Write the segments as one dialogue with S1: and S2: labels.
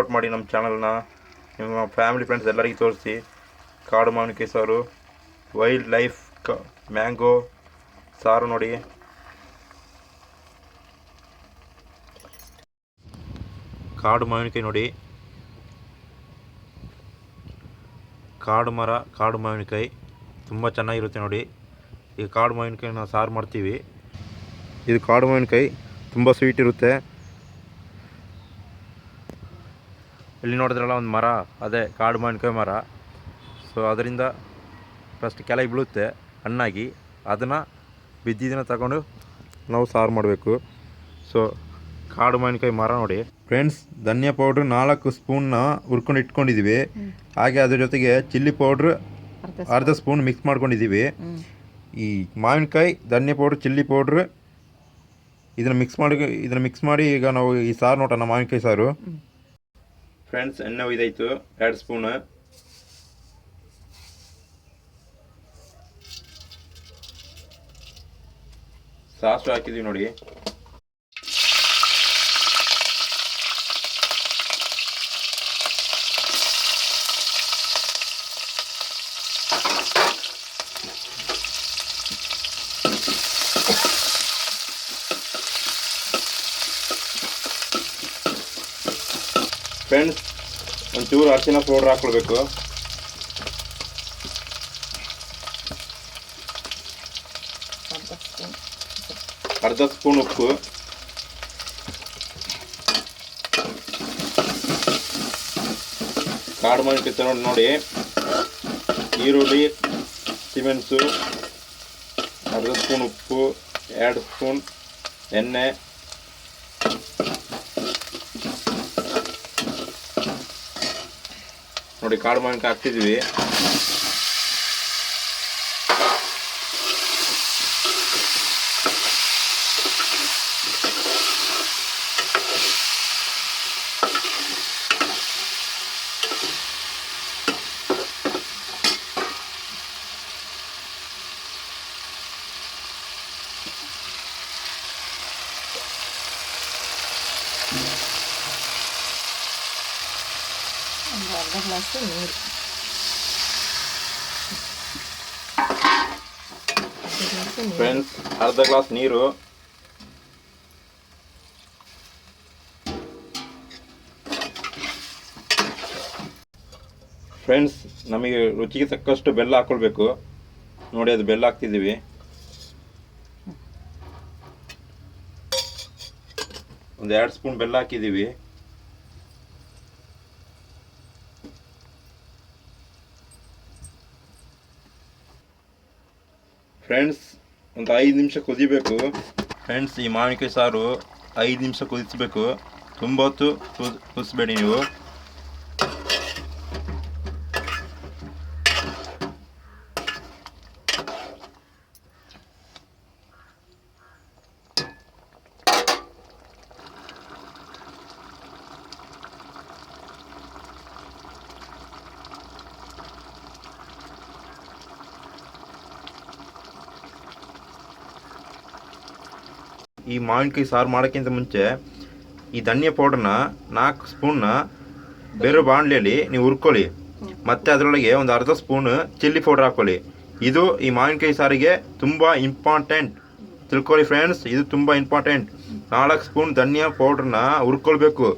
S1: Support ಮಾಡಿ ನಮ್ಮ ಚಾನಲ್ನ. ನಿಮ್ಮ ಫ್ಯಾಮಿಲಿ ಫ್ರೆಂಡ್ಸ್ ಎಲ್ಲರಿಗೂ ತೋರಿಸಿ. ಕಾಡು ಮಾವಿನಕಾಯಿ ಸಾರು, ವೈಲ್ಡ್ ಲೈಫ್ ಮ್ಯಾಂಗೋ ಸಾರು ನೋಡಿ. ಕಾಡು ಮಾವಿನಕಾಯಿ ನೋಡಿ, ಕಾಡು ಮರ, ಕಾಡು ಮಾವಿನಕಾಯಿ ತುಂಬ ಚೆನ್ನಾಗಿರುತ್ತೆ ನೋಡಿ. ಈಗ ಕಾಡು ಮಾವಿನಕಾಯಿ ನಾವು ಸಾರು ಮಾಡ್ತೀವಿ. ಇದು ಕಾಡು ಮಾವಿನಕಾಯಿ ತುಂಬ ಸ್ವೀಟ್ ಇರುತ್ತೆ. ಇಲ್ಲಿ ನೋಡಿದ್ರಲ್ಲ ಒಂದು ಮರ, ಅದೇ ಕಾಡು ಮಾವಿನಕಾಯಿ ಮರ. ಸೊ ಅದರಿಂದ ಫಸ್ಟ್ ಕೆಳಗೆ ಬೀಳುತ್ತೆ ಹಣ್ಣಾಗಿ, ಅದನ್ನು ಬಿದ್ದಿದ್ದನ್ನು ತಗೊಂಡು ನಾವು ಸಾರು ಮಾಡಬೇಕು. ಸೊ ಕಾಡು ಮಾವಿನಕಾಯಿ ಮರ ನೋಡಿ ಫ್ರೆಂಡ್ಸ್. ಧನಿಯಾ ಪೌಡ್ರ್ 4 ಸ್ಪೂನ್ನ ಹುರ್ಕೊಂಡು ಇಟ್ಕೊಂಡಿದ್ದೀವಿ. ಹಾಗೆ ಅದ್ರ ಜೊತೆಗೆ ಚಿಲ್ಲಿ ಪೌಡ್ರ್ ಅರ್ಧ ಸ್ಪೂನ್ ಮಿಕ್ಸ್ ಮಾಡ್ಕೊಂಡಿದ್ದೀವಿ. ಈ ಮಾವಿನಕಾಯಿ, ಧನಿಯಾ ಪೌಡ್ರ್, ಚಿಲ್ಲಿ ಪೌಡ್ರ್ ಇದನ್ನು ಮಿಕ್ಸ್ ಮಾಡಿ ಈಗ ನಾವು ಈ ಸಾರು ನೋಡೋಣ, ಮಾವಿನಕಾಯಿ ಸಾರು. ಫ್ರೆಂಡ್ಸ್ ಎಣ್ಣೆ ಒಯ್ದಾಯ್ತು 2 ಸ್ಪೂನ್. ಸಾಸಿವೆ ಹಾಕಿದ್ದೀವಿ ನೋಡಿ. ಫ್ರೆಂಡ್ಸ್ ಒಂಚೂರು ಅರಿಶಿನ ಪೌಡ್ರ್ ಹಾಕ್ಕೊಳ್ಬೇಕು. ಅರ್ಧ ಸ್ಪೂನ್ ಉಪ್ಪು, ಕಾಡು ಮಾವಿನಕಾಯಿ ನೋಡಿ. ಈರುಳ್ಳಿ, ಸಿಮೆನ್ಸು, ಅರ್ಧ ಸ್ಪೂನ್ ಉಪ್ಪು, 2 ಸ್ಪೂನ್ ಎಣ್ಣೆ, ನೋಡಿ ಕಾಡು ಮಾವಿನಕಾಯಿ ಹಾಕ್ತಿದ್ದೀವಿ.
S2: ಅರ್ಧ ಗ್ಲಾಸ್ ನೀರು,
S1: ಫ್ರೆಂಡ್ಸ್ ಅರ್ಧ ಗ್ಲಾಸ್ ನೀರು. ಫ್ರೆಂಡ್ಸ್ ನಮಗೆ ರುಚಿಗೆ ತಕ್ಕಷ್ಟು ಬೆಲ್ಲ ಹಾಕ್ಕೊಳ್ಬೇಕು ನೋಡಿ. ಅದು ಬೆಲ್ಲ ಹಾಕ್ತಿದ್ದೀವಿ. ಒಂದು 2 ಸ್ಪೂನ್ ಬೆಲ್ಲ ಹಾಕಿದ್ದೀವಿ. ಫ್ರೆಂಡ್ಸ್ ಒಂದು 5 ನಿಮಿಷ ಕುದಿಬೇಕು. ಫ್ರೆಂಡ್ಸ್ ಈ ಮಾವಿನಕಾಯಿ ಸಾರು 5 ನಿಮಿಷ ಕುದಿಸಬೇಕು. ತುಂಬ ಹೊತ್ತು ಕುದಿಸ್ಬೇಡಿ ನೀವು. ಈ ಮಾವಿನಕಾಯಿ ಸಾರು ಮಾಡೋಕ್ಕಿಂತ ಮುಂಚೆ ಈ ಧನಿಯಾ ಪೌಡ್ರನ್ನ 4 ಸ್ಪೂನ್ನ ಬೇರೆ ಬಾಣಲೆಯಲ್ಲಿ ನೀವು ಹುರ್ಕೊಳ್ಳಿ. ಮತ್ತು ಅದರೊಳಗೆ ಒಂದು ಅರ್ಧ ಸ್ಪೂನ್ ಚಿಲ್ಲಿ ಪೌಡ್ರ್ ಹಾಕ್ಕೊಳ್ಳಿ. ಇದು ಈ ಮಾವಿನಕಾಯಿ ಸಾರಿಗೆ ತುಂಬ ಇಂಪಾರ್ಟೆಂಟ್, ತಿಳ್ಕೊಳ್ಳಿ ಫ್ರೆಂಡ್ಸ್. ಇದು ತುಂಬ ಇಂಪಾರ್ಟೆಂಟ್. 4 ಸ್ಪೂನ್ ಧನಿಯಾ ಪೌಡ್ರನ್ನ ಹುರ್ಕೊಳ್ಬೇಕು.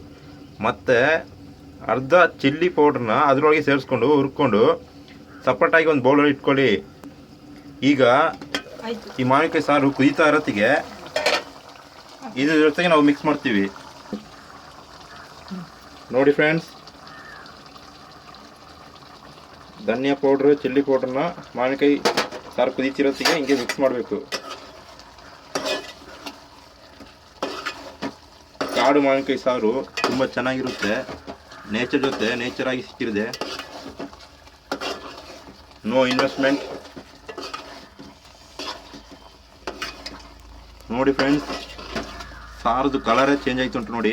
S1: ಮತ್ತು ಅರ್ಧ ಚಿಲ್ಲಿ ಪೌಡ್ರನ್ನ ಅದರೊಳಗೆ ಸೇರಿಸ್ಕೊಂಡು ಹುರ್ಕೊಂಡು ಸಪ್ರೇಟಾಗಿ ಒಂದು ಬೌಲಲ್ಲಿ ಇಟ್ಕೊಳ್ಳಿ. ಈಗ ಈ ಮಾವಿನಕಾಯಿ ಸಾರು ಕುದೀತಾ ಇರೋತ್ತಿಗೆ ಇದ್ರ ಜೊತೆಗೆ ನಾವು ಮಿಕ್ಸ್ ಮಾಡ್ತೀವಿ ನೋಡಿ ಫ್ರೆಂಡ್ಸ್. ಧನಿಯಾ ಪೌಡ್ರ್, ಚಿಲ್ಲಿ ಪೌಡ್ರನ್ನ ಮಾವಿನಕಾಯಿ ಸಾರು ಕುದೀತಿರೋತ್ತಿಗೆ ಹಿಂಗೆ ಮಿಕ್ಸ್ ಮಾಡಬೇಕು. ಕಾಡು ಮಾವಿನಕಾಯಿ ಸಾರು ತುಂಬ ಚೆನ್ನಾಗಿರುತ್ತೆ. ನೇಚರ್ ಜೊತೆ ನೇಚರಾಗಿ ಸಿಕ್ಕಿದೆ. ನೋ ಇನ್ವೆಸ್ಟ್ಮೆಂಟ್ ನೋಡಿ ಫ್ರೆಂಡ್ಸ್. ಸಾರದು ಕಲರೇ ಚೇಂಜ್ ಆಯ್ತು ಉಂಟು ನೋಡಿ.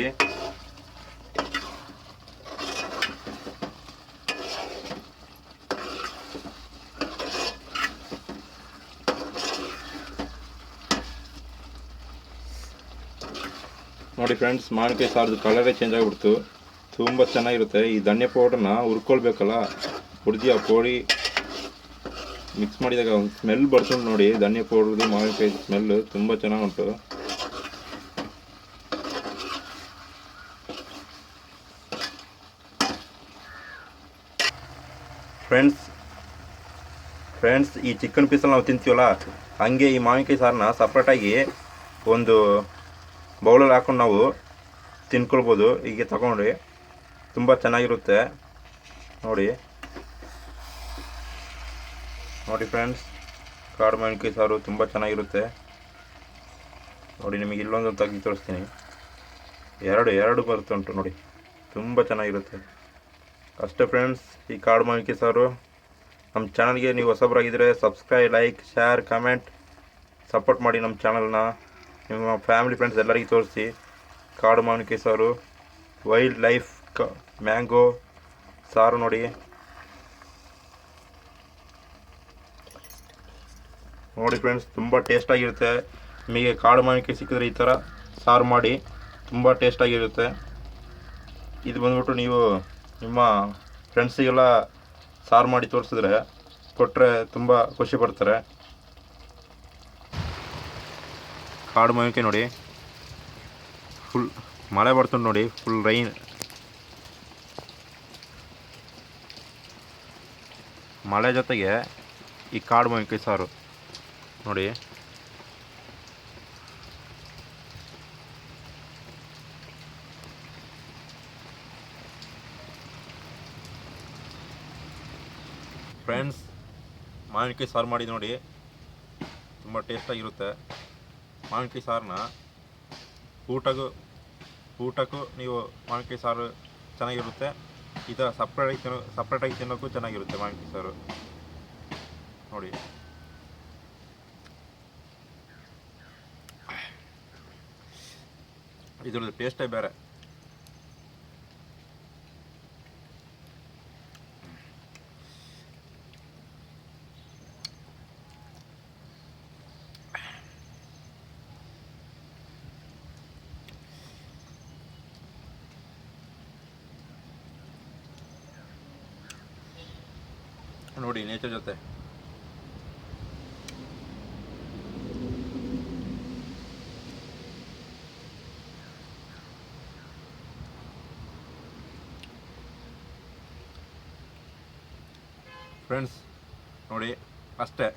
S1: ನೋಡಿ ಫ್ರೆಂಡ್ಸ್, ಮಾವಿನಕಾಯಿ ಸಾರದು ಕಲರೇ ಚೇಂಜ್ ಆಗಿಬಿಡ್ತು. ತುಂಬ ಚೆನ್ನಾಗಿರುತ್ತೆ. ಈ ಧನ್ಯ ಪೌಡ್ರನ್ನ ಹುರ್ಕೊಳ್ಬೇಕಲ್ಲ, ಹುರಿದು ಆ ಪೌಡಿ ಮಿಕ್ಸ್ ಮಾಡಿದಾಗ ಒಂದು ಸ್ಮೆಲ್ ಬರ್ತುಂಟು ನೋಡಿ. ಧನ್ಯ ಪೌಡ್ರದ್ದು ಮಾವಿನಕಾಯಿ ಸ್ಮೆಲ್ಲು ತುಂಬ ಚೆನ್ನಾಗುಂಟು. ಫ್ರೆಂಡ್ಸ್ ಈ ಚಿಕನ್ ಪೀಸಲ್ಲಿ ನಾವು ತಿಂತೀವಲ್ಲ, ಹಾಗೆ ಈ ಮಾವಿನಕಾಯಿ ಸಾರನ್ನ ಸಪ್ರೇಟಾಗಿ ಒಂದು ಬೌಲಲ್ಲಿ ಹಾಕೊಂಡು ನಾವು ತಿನ್ಕೊಳ್ಬೋದು. ಹೀಗೆ ತಗೊಂಡ್ರಿ ತುಂಬ ಚೆನ್ನಾಗಿರುತ್ತೆ ನೋಡಿ. ಫ್ರೆಂಡ್ಸ್, ಕಾಡು ಮಾವಿನಕಾಯಿ ಸಾರು ತುಂಬ ಚೆನ್ನಾಗಿರುತ್ತೆ ನೋಡಿ. ನಿಮಗೆ ಇಲ್ಲೊಂದು ತೆಗೆದು ತೋರಿಸ್ತೀನಿ. ಎರಡು ಬರುತ್ತೆ ಉಂಟು ನೋಡಿ, ತುಂಬ ಚೆನ್ನಾಗಿರುತ್ತೆ ಅಷ್ಟೇ ಫ್ರೆಂಡ್ಸ್. ಈ ಕಾಡು ಮಾವಿನಕಾಯಿ ಸಾರು ನಮ್ಮ ಚಾನಲ್ಗೆ ನೀವು ಹೊಸಬರಾಗಿದ್ದರೆ subscribe, like, share, comment, support ಮಾಡಿ ನಮ್ಮ ಚಾನಲ್ನ. ನಿಮ್ಮ ಫ್ಯಾಮಿಲಿ ಫ್ರೆಂಡ್ಸ್ ಎಲ್ಲರಿಗೂ ತೋರಿಸಿ. ಕಾಡು ಮಾವಿನಕಾಯಿ ಸಾರು, ವೈಲ್ಡ್ ಲೈಫ್ ಮ್ಯಾಂಗೋ ಸಾರು ನೋಡಿ ಫ್ರೆಂಡ್ಸ್, ತುಂಬ ಟೇಸ್ಟಾಗಿರುತ್ತೆ. ನಿಮಗೆ ಕಾಡು ಮಾವಿನಕಾಯಿ ಸಿಕ್ಕಿದ್ರೆ ಈ ಥರ ಸಾರು ಮಾಡಿ, ತುಂಬ ಟೇಸ್ಟಾಗಿರುತ್ತೆ. ಇದು ಬಂದ್ಬಿಟ್ಟು ನೀವು ನಿಮ್ಮ ಫ್ರೆಂಡ್ಸಿಗೆಲ್ಲ ಸಾರು ಮಾಡಿ ತೋರಿಸಿದ್ರೆ ಕೊಟ್ಟರೆ ತುಂಬ ಖುಷಿ ಪಡ್ತಾರೆ. ಕಾಡು ಮಾವಿನಕಾಯಿ ನೋಡಿ, ಫುಲ್ ಮಳೆ ಬರ್ತುಂಟು ನೋಡಿ, ಫುಲ್ ರೈನ್. ಮಳೆ ಜೊತೆಗೆ ಈ ಕಾಡು ಮಾವಿನಕಾಯಿ ಸಾರು ನೋಡಿ. ಫ್ರೆಂಡ್ಸ್, ಮಾವಿನಕಾಯಿ ಸಾರು ಮಾಡಿ ನೋಡಿ, ತುಂಬ ಟೇಸ್ಟಾಗಿರುತ್ತೆ. ಮಾವಿನಕಾಯಿ ಸಾರನ್ನ ಊಟಕ್ಕೂ ನೀವು ಮಾವಿನಕಾಯಿ ಸಾರು ಚೆನ್ನಾಗಿರುತ್ತೆ. ಈ ಥರ ಸಪ್ರೇಟಾಗಿ ತಿನ್ನೋಕ್ಕೂ ಚೆನ್ನಾಗಿರುತ್ತೆ ಮಾವಿನಕಾಯಿ ಸಾರು ನೋಡಿ. ಇದ್ರದ್ದು ಟೇಸ್ಟೇ ಬೇರೆ. ನೋಡಿ ನೇಚರ್ ಜೊತೆ ಫ್ರೆಂಡ್ಸ್ ನೋಡಿ, ಅಷ್ಟೇ,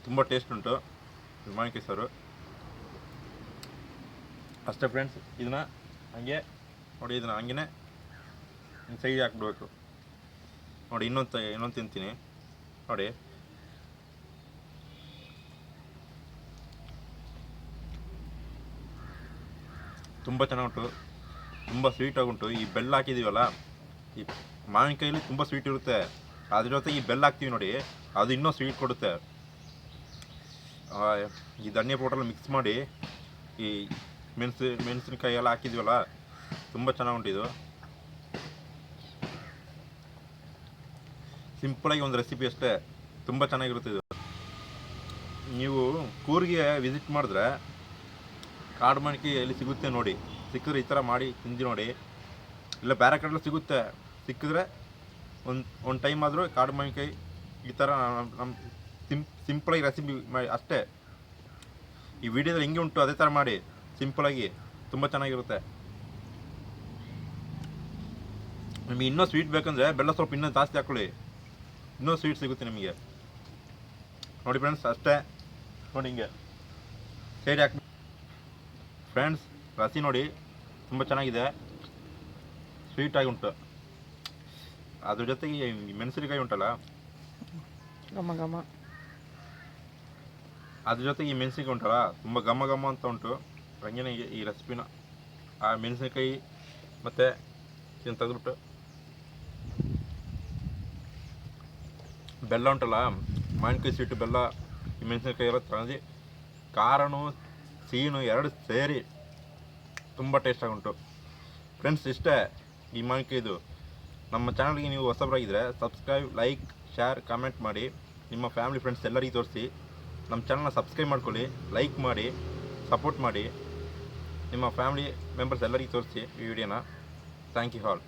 S1: ತುಂಬ ಟೇಸ್ಟ್ ಉಂಟು ಮಾವಿನಕಾಯಿ ಸಾರು ಅಷ್ಟೇ ಫ್ರೆಂಡ್ಸ್. ಇದನ್ನ ಹಂಗೆ ನೋಡಿ, ಇದನ್ನ ಹಂಗೆ ಸೈಡ್ ಹಾಕ್ಬಿಡ್ಬೇಕು ನೋಡಿ. ಇನ್ನೊಂದು ತಿಂತೀನಿ ನೋಡಿ. ತುಂಬ ಚೆನ್ನಾಗುಂಟು, ತುಂಬ ಸ್ವೀಟಾಗುಂಟು. ಈ ಬೆಲ್ಲ ಹಾಕಿದ್ದೀವಲ್ಲ, ಈ ಮಾವಿನಕಾಯಲ್ಲಿ ತುಂಬ ಸ್ವೀಟ್ ಇರುತ್ತೆ. ಅದ್ರ ಜೊತೆ ಈ ಬೆಲ್ಲ ಹಾಕ್ತೀವಿ ನೋಡಿ, ಅದು ಇನ್ನೂ ಸ್ವೀಟ್ ಕೊಡುತ್ತೆ. ಈ ಧನಿಯಾ ಪೌಡ್ರಲ್ಲಿ ಮಿಕ್ಸ್ ಮಾಡಿ ಈ ಮೆಣಸಿನಕಾಯಿ ಎಲ್ಲ ಹಾಕಿದ್ವಲ್ಲ, ತುಂಬ ಚೆನ್ನಾಗುಂಟು ಇದು. ಸಿಂಪಲಾಗಿ ಒಂದು ರೆಸಿಪಿ ಅಷ್ಟೇ, ತುಂಬ ಚೆನ್ನಾಗಿರುತ್ತೆ ಇದು. ನೀವು ಕೂರ್ಗೆ ವಿಸಿಟ್ ಮಾಡಿದ್ರೆ ಕಾಡು ಮಾವಿನಕಾಯಿ ಎಲ್ಲಿ ಸಿಗುತ್ತೆ ನೋಡಿ, ಸಿಕ್ಕಿದ್ರೆ ಈ ಥರ ಮಾಡಿ ತಿಂದು ನೋಡಿ. ಇಲ್ಲ ಬೇರೆ ಕಡೆ ಸಿಗುತ್ತೆ, ಸಿಕ್ಕಿದ್ರೆ ಒಂದು ಟೈಮ್ ಆದರೂ ಕಾಡು ಮಾವಿನಕಾಯಿ ಈ ಥರ ನಮ್ಮ ಸಿಂಪಲಾಗಿ ರೆಸಿಪಿ ಮಾಡಿ ಅಷ್ಟೇ. ಈ ವಿಡಿಯೋದಲ್ಲಿ ಹೆಂಗೆ ಉಂಟು ಅದೇ ಥರ ಮಾಡಿ ಸಿಂಪಲಾಗಿ, ತುಂಬ ಚೆನ್ನಾಗಿರುತ್ತೆ. ನಿಮಗೆ ಇನ್ನೂ ಸ್ವೀಟ್ ಬೇಕಂದರೆ ಬೆಲ್ಲ ಸ್ವಲ್ಪ ಇನ್ನೂ ಜಾಸ್ತಿ ಹಾಕ್ಕೊಳ್ಳಿ, ಇನ್ನೂ ಸ್ವೀಟ್ ಸಿಗುತ್ತೆ ನಿಮಗೆ ನೋಡಿ ಫ್ರೆಂಡ್ಸ್. ಅಷ್ಟೇ ನೋಡಿ, ಹಿಂಗೆ ಸೈಡ್ ಹಾಕಿ ಫ್ರೆಂಡ್ಸ್. ರಸಿ ನೋಡಿ ತುಂಬ ಚೆನ್ನಾಗಿದೆ, ಸ್ವೀಟಾಗಿ ಉಂಟು. ಅದ್ರ ಜೊತೆಗೆ ಮೆಣಸಿನಕಾಯಿ ಉಂಟಲ್ಲ, ಅದ್ರ ಜೊತೆಗೆ ಈ ಮೆಣಸಿನಕಾಯಿ ಉಂಟಲ್ಲ, ತುಂಬ ಘಮ ಅಂತ ಉಂಟು. ಹಂಗೇನೆ ಈ ರೆಸಿಪಿನ ಆ ಮೆಣಸಿನಕಾಯಿ ಮತ್ತು ಇದನ್ನು ತೆಗೆದ್ಬಿಟ್ಟು ಬೆಲ್ಲ ಉಂಟಲ್ಲ, ಮಾವಿನಕಾಯಿ ಸ್ವೀಟು, ಬೆಲ್ಲ, ಈ ಮೆಣಸಿನಕಾಯಿ ಎಲ್ಲ ತಂದು ಖಾರನೂ ಸಿಹಿನೂ ಎರಡು ಸೇರಿ ತುಂಬ ಟೇಸ್ಟಾಗುಂಟು ಫ್ರೆಂಡ್ಸ್. ಇಷ್ಟೇ ಈ ಮಾವಿನಕಾಯಿದು. ನಮ್ಮ ಚಾನಲ್ಗೆ ನೀವು ಹೊಸಬರಾಗಿದ್ದರೆ ಸಬ್ಸ್ಕ್ರೈಬ್, ಲೈಕ್, ಶೇರ್, ಕಮೆಂಟ್ ಮಾಡಿ. ನಿಮ್ಮ ಫ್ಯಾಮಿಲಿ ಫ್ರೆಂಡ್ಸ್ ಎಲ್ಲರಿಗೂ ತೋರಿಸಿ. ನಮ್ಮ ಚಾನಲ್ನ ಸಬ್ಸ್ಕ್ರೈಬ್ ಮಾಡ್ಕೊಳ್ಳಿ, ಲೈಕ್ ಮಾಡಿ, ಸಪೋರ್ಟ್ ಮಾಡಿ. ನಿಮ್ಮ ಫ್ಯಾಮಿಲಿ ಮೆಂಬರ್ಸ್ ಎಲ್ಲರಿಗೂ ತೋರಿಸಿ ಈ ವಿಡಿಯೋನ. Thank you all.